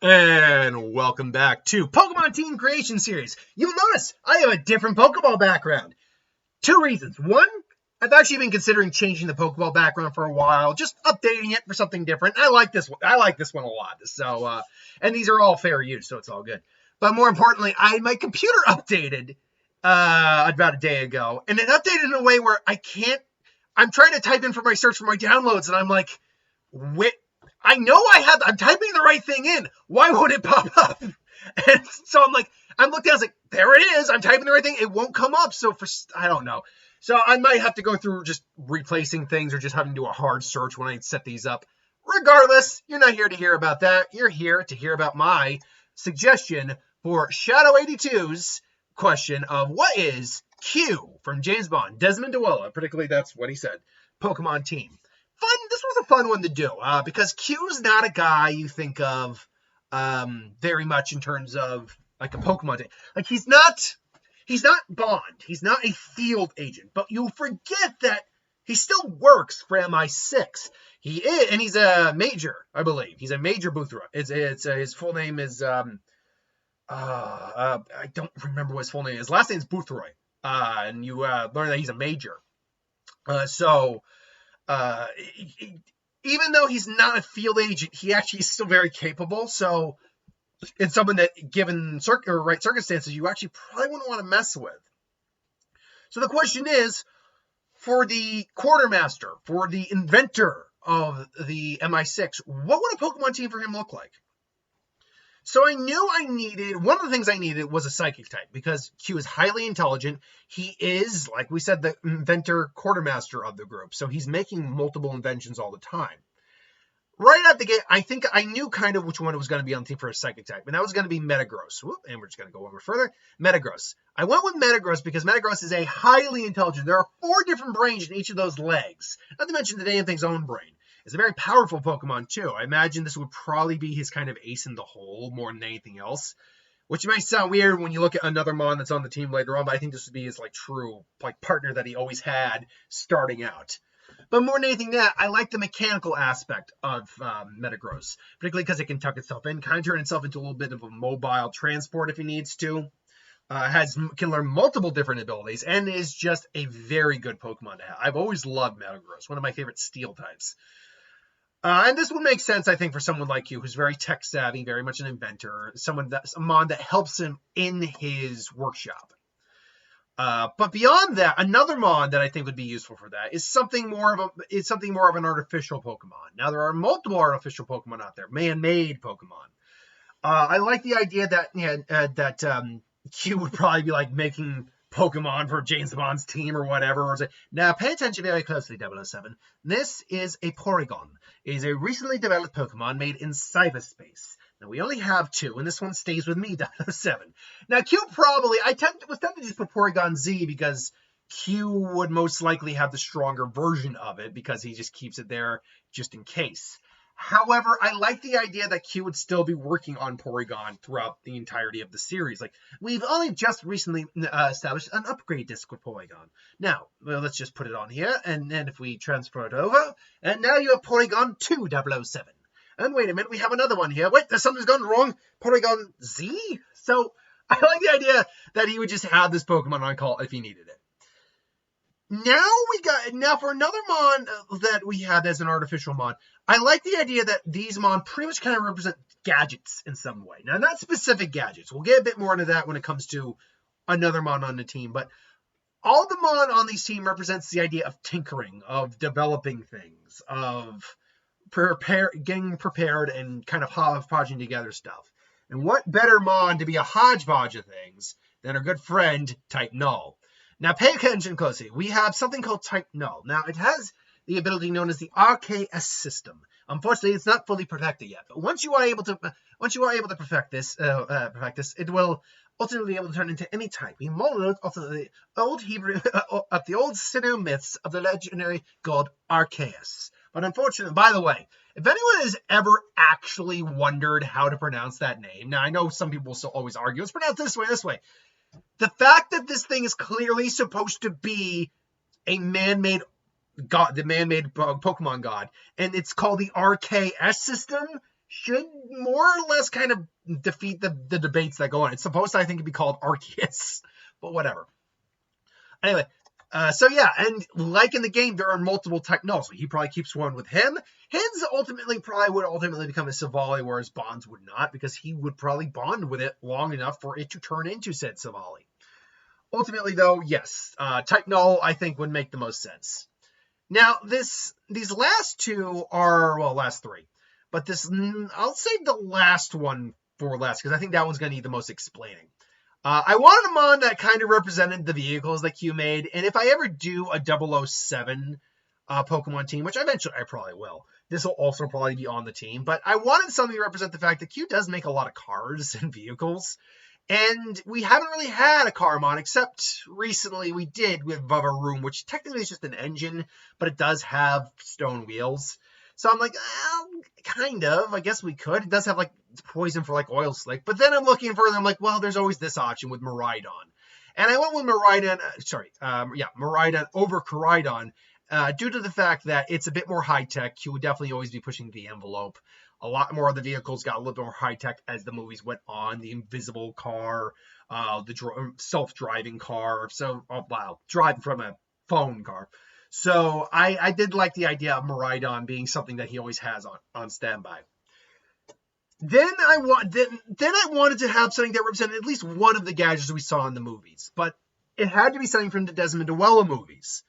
And welcome back to Pokemon Team Creation Series. You'll notice I have a different Pokeball background. Two reasons. One, I've actually been considering changing the Pokeball background for a while, just updating it for something different. I like this one. I like this one a lot. So, and these are all fair use, so it's all good. But more importantly, my computer updated about a day ago, and it updated in a way where I'm trying to type in for my search for my downloads, and I'm like, wait. I know I'm typing the right thing in. Why won't it pop up? And so I'm looking, I was like, there it is. I'm typing the right thing. It won't come up. So I don't know. So I might have to go through just replacing things or just having to do a hard search when I set these up. Regardless, you're not here to hear about that. You're here to hear about my suggestion for Shadow 82's question of what is Q from James Bond, Desmond Llewellyn, particularly that's what he said, Pokemon team. This was a fun one to do because Q's not a guy you think of very much in terms of like a Pokemon team. Like he's not Bond. He's not a field agent, but you'll forget that he still works for MI6. He is, and he's a major, I believe. He's a major Boothroyd. It's his full name is I don't remember what his full name is. His last name is Boothroyd, and you learn that he's a major. Even though he's not a field agent, he actually is still very capable. So it's someone that, given right circumstances, you actually probably wouldn't want to mess with. So the question is, for the quartermaster, for the inventor of the MI6, what would a Pokemon team for him look like? So I knew one of the things I needed was a psychic type because Q is highly intelligent. He is, like we said, the inventor quartermaster of the group. So he's making multiple inventions all the time. Right out the gate, I think I knew kind of which one was going to be on the team for a psychic type, and that was going to be Metagross. And we're just going to go over further. Metagross. I went with Metagross because Metagross is a highly intelligent. There are 4 different brains in each of those legs. Not to mention the damn thing's own brain. It's a very powerful Pokemon, too. I imagine this would probably be his kind of ace in the hole more than anything else. Which might sound weird when you look at another Mon that's on the team later on, but I think this would be his true partner that he always had starting out. But more than anything that, I like the mechanical aspect of Metagross, particularly because it can tuck itself in, kind of turn itself into a little bit of a mobile transport if it needs to. Can learn multiple different abilities, and is just a very good Pokemon to have. I've always loved Metagross, one of my favorite steel types. And this would make sense, I think, for someone like you, who's very tech-savvy, very much an inventor, a Mon that helps him in his workshop. But beyond that, another Mon that I think would be useful for that is something more of an artificial Pokemon. Now, there are multiple artificial Pokemon out there, man-made Pokemon. I like the idea that Q would probably be making Pokemon for James Bond's team or whatever. Or say, now, pay attention very closely, 007. This is a Porygon. It is a recently developed Pokemon made in cyberspace. Now, we only have 2, and this one stays with me, 007. Now, Q probably, was tempted to just put Porygon Z because Q would most likely have the stronger version of it because he just keeps it there just in case. However, I like the idea that Q would still be working on Porygon throughout the entirety of the series. We've only just recently established an upgrade disc with Porygon. Now, let's just put it on here, and then if we transfer it over, and now you have Porygon 2 007. And wait a minute, we have another one here. Wait, something's gone wrong. Porygon Z? So, I like the idea that he would just have this Pokemon on call if he needed it. Now for another Mon that we have as an artificial Mon, I like the idea that these Mon pretty much kind of represent gadgets in some way. Now, not specific gadgets. We'll get a bit more into that when it comes to another Mon on the team, but all the Mon on these team represents the idea of tinkering, of developing things, of getting prepared and kind of hodgepodging together stuff. And what better Mon to be a hodgepodge of things than our good friend Type Null? Now, pay attention closely. We have something called Type Null. Now, it has the ability known as the RKS system. Unfortunately, it's not fully perfected yet. But once you are able to perfect this, it will ultimately be able to turn into any type. We modeled it off of the old Hebrew, of the old Sinnoh myths of the legendary god Arceus. But unfortunately, by the way, if anyone has ever actually wondered how to pronounce that name, now I know some people will still always argue, it's pronounced this way. The fact that this thing is clearly supposed to be a man-made god, the man-made Pokemon god, and it's called the RKS system, should more or less kind of defeat the debates that go on. It's supposed to, I think, be called Arceus, but whatever. Anyway, so yeah, and like in the game, there are multiple technos. He probably keeps one with him. His would ultimately become a Savali, whereas Bond's would not, because he would probably bond with it long enough for it to turn into said Savali. Ultimately, though, yes, Type Null, I think, would make the most sense. Now, these last two are, well, last three. But I'll save the last one for last, because I think that one's going to need the most explaining. I wanted a mon that kind of represented the vehicles that Q made, and if I ever do a 007 Pokemon team, which eventually I probably will, this will also probably be on the team, but I wanted something to represent the fact that Q does make a lot of cars and vehicles, and we haven't really had a car mon, except recently we did with Vavaroom, which technically is just an engine, but it does have stone wheels. So I'm like, kind of. I guess we could. It does have, like, poison for, like, Oil Slick. But then I'm looking further. I'm like, well, there's always this option with Miraidon. And I went with Miraidon, Miraidon over Koraidon, due to the fact that it's a bit more high-tech. Q would definitely always be pushing the envelope. A lot more of the vehicles got a little bit more high-tech as the movies went on. The invisible car, the self-driving car. So, driving from a phone car. So I did like the idea of Miraidon being something that he always has on standby. Then I wanted to have something that represented at least one of the gadgets we saw in the movies, but it had to be something from the Desmond Dwella movies.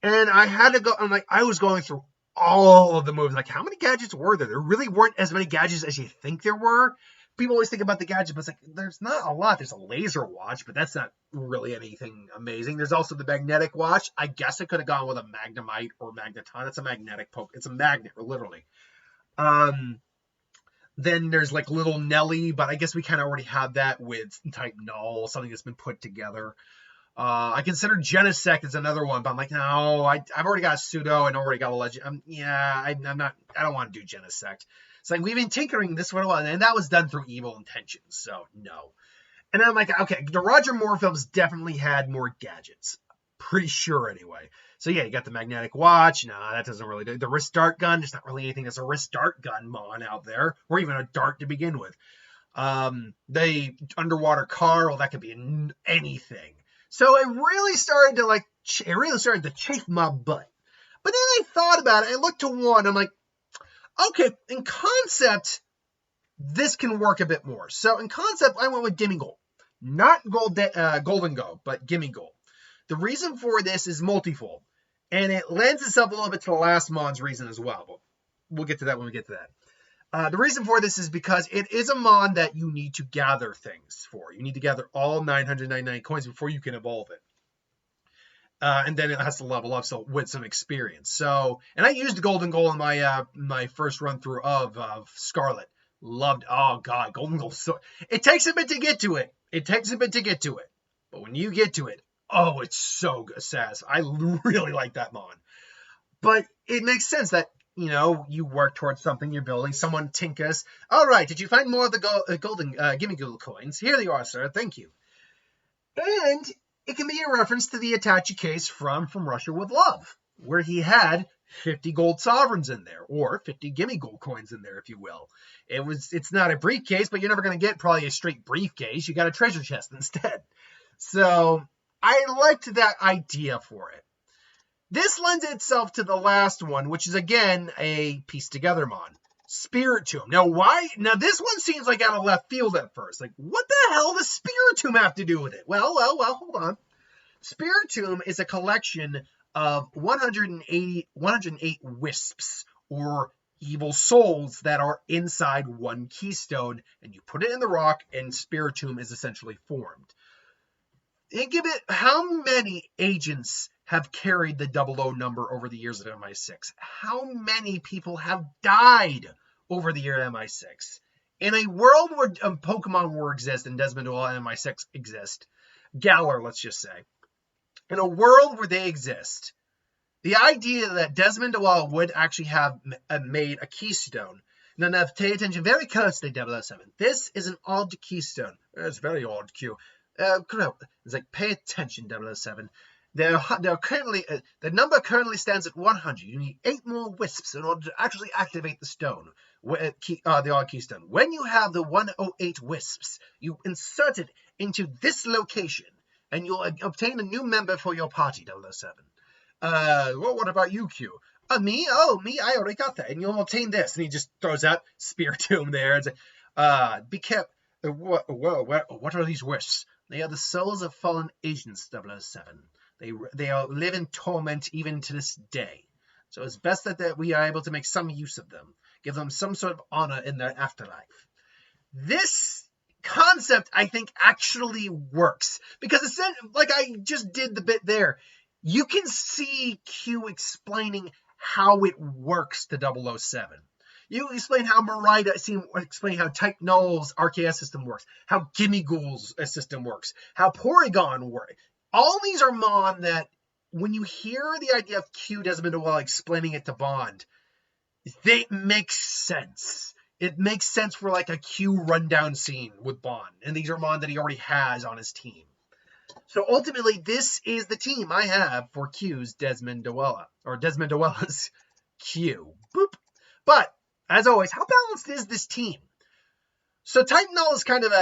And I had to go. I was going through all of the movies. Like, how many gadgets were there? There really weren't as many gadgets as you think there were. People always think about the gadget, but it's like, there's not a lot. There's a laser watch, but that's not really anything amazing. There's also the magnetic watch. I guess I could have gone with a Magnemite or Magneton. It's a magnetic poke. It's a magnet, literally. Then there's, like, little Nelly, but I guess we kind of already have that with Type Null, something that's been put together. I consider Genesect as another one, but I'm like, no, I've already got a Pseudo and already got a Legend. I don't want to do Genesect. It's like, we've been tinkering this one a while, and that was done through evil intentions, so no. And then I'm like, okay, the Roger Moore films definitely had more gadgets. Pretty sure, anyway. So yeah, you got the magnetic watch. Nah, that doesn't really do it. The wrist dart gun, there's not really anything that's a wrist dart gun mon out there, or even a dart to begin with. The underwater car, well, that could be anything. So it really started to chafe my butt. But then I thought about it. I looked to one. I'm like, okay, in concept, this can work a bit more. So in concept, I went with Gimmighoul. Not Gholdengo, but Gimmighoul. The reason for this is multifold. And it lends itself a little bit to the last mon's reason as well. But we'll get to that when we get to that. The reason for this is because it is a mon that you need to gather things for. You need to gather all 999 coins before you can evolve it. And then it has to level up with some experience. So, and I used Gholdengo in my first run through of Scarlet. Loved, oh god, Gholdengo. So it takes a bit to get to it. But when you get to it, oh, it's so good, Sass. I really like that mon. But it makes sense that, you work towards something you're building. Someone tinkers. All right, did you find more of the golden Gimmighoul coins? Here they are, sir. Thank you. And it can be a reference to the Itachi case from Russia with Love, where he had 50 gold sovereigns in there, or 50 Gimmighoul coins in there, if you will. It's not a briefcase, but you're never going to get probably a straight briefcase. You got a treasure chest instead. So I liked that idea for it. This lends itself to the last one, which is, again, a piece together mon. Spiritomb. Now, this one seems like out of left field at first. Like, what the hell does Spiritomb have to do with it? Well, hold on. Spiritomb is a collection of 108 wisps, or evil souls, that are inside one keystone, and you put it in the rock, and Spiritomb is essentially formed. Think of it, how many agents have carried the 00 number over the years of MI6? How many people have died over the year of MI6? In a world where Pokemon War exists and Desmond Dwella and MI6 exist, Galar, let's just say, in a world where they exist, the idea that Desmond Dwella would actually have made a keystone. Now, pay attention very closely, 007. This is an odd keystone. It's very odd, Q. It's like, pay attention, 007. The number currently stands at 100. You need 8 more wisps in order to actually activate the stone. the odd keystone. When you have the 108 wisps, you insert it into this location, and you'll obtain a new member for your party, 007. Well, what about you, Q? Me? Oh, me, I already got that. And you'll obtain this. And he just throws out Spiritomb there and says, be careful. What are these wisps? They are the souls of fallen agents, 007. They live in torment even to this day. So it's best that we are able to make some use of them. Give them some sort of honor in their afterlife. This concept, I think, actually works. Because it's like I just did the bit there. You can see Q explaining how it works to 007. You explain how Marida explain how Type Null's RKS system works, how Gimmighoul's system works, how Porygon works. All these are Mon that, when you hear the idea of Q Desmond Doel explaining it to Bond, they make sense. It makes sense for like a Q rundown scene with Bond, and these are Mon that he already has on his team. So ultimately, this is the team I have for Q's Desmond Doel, or Desmond Doel's Q. Boop. But as always, how balanced is this team? So Type Null is kind of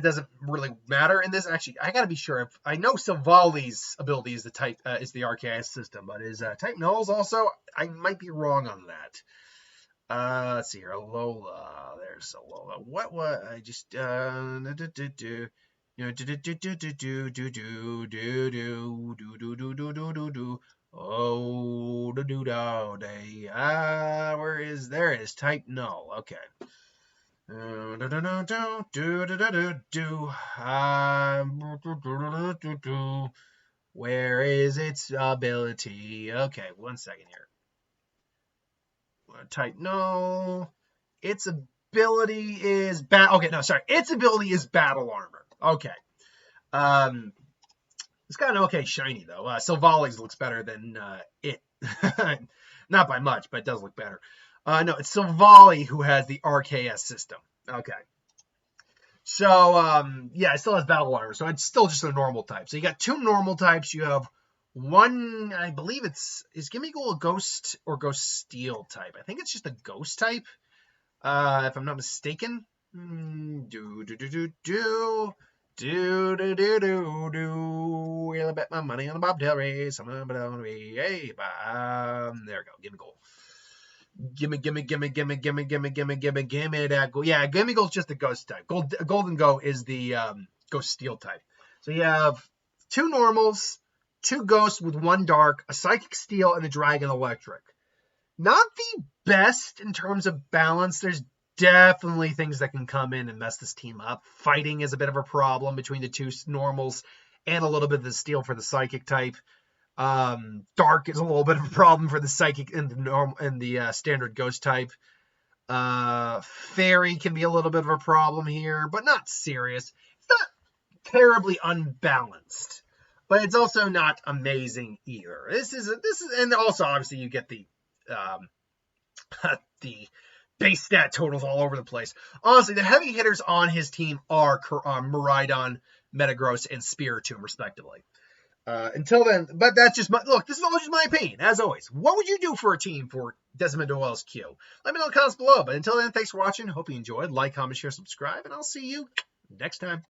doesn't really matter in this. Actually, I gotta be sure. I know Silvali's ability is the RKS system, but is Type Null's also? I might be wrong on that. Let's see here. Alola. There's Alola. What? I just Oh, day. Where is there? It is Type Null. Okay. Where is its ability? Okay, 1 second here. Type Null. Its ability is its ability is Battle Armor. Okay. It's got an okay shiny though. Silvali's looks better than it. Not by much, but it does look better. No, it's Silvally who has the RKS system. Okay. So, yeah, it still has Battle Armor, so it's still just a normal type. So you got 2 normal types. You have one, I believe is Gimmighoul a Ghost or Ghost Steel type? I think it's just a Ghost type, if I'm not mistaken. Will I bet my money on the bobtail race? I'm gonna bet on the hey, there we go. Gimmighoul. Gimme that goal. Yeah, Gimmighoul's just a Ghost type. Gholdengo is the Ghost Steel type. So you have 2 normals, 2 Ghosts with 1 Dark, a Psychic Steel, and a Dragon Electric. Not the best in terms of balance. There's definitely things that can come in and mess this team up. Fighting is a bit of a problem between the 2 normals and a little bit of the Steel for the Psychic type. Dark is a little bit of a problem for the Psychic and the standard Ghost type. Fairy can be a little bit of a problem here, but not serious. It's not terribly unbalanced, but it's also not amazing either. This is, and also obviously you get the base stat totals all over the place. Honestly, the heavy hitters on his team are Miraidon, Metagross, and Spiritomb, respectively. Until then, but that's just this is all just my opinion, as always. What would you do for a team for Desmond Doel's Q? Let me know in the comments below. But until then, thanks for watching. Hope you enjoyed. Like, comment, share, subscribe, and I'll see you next time.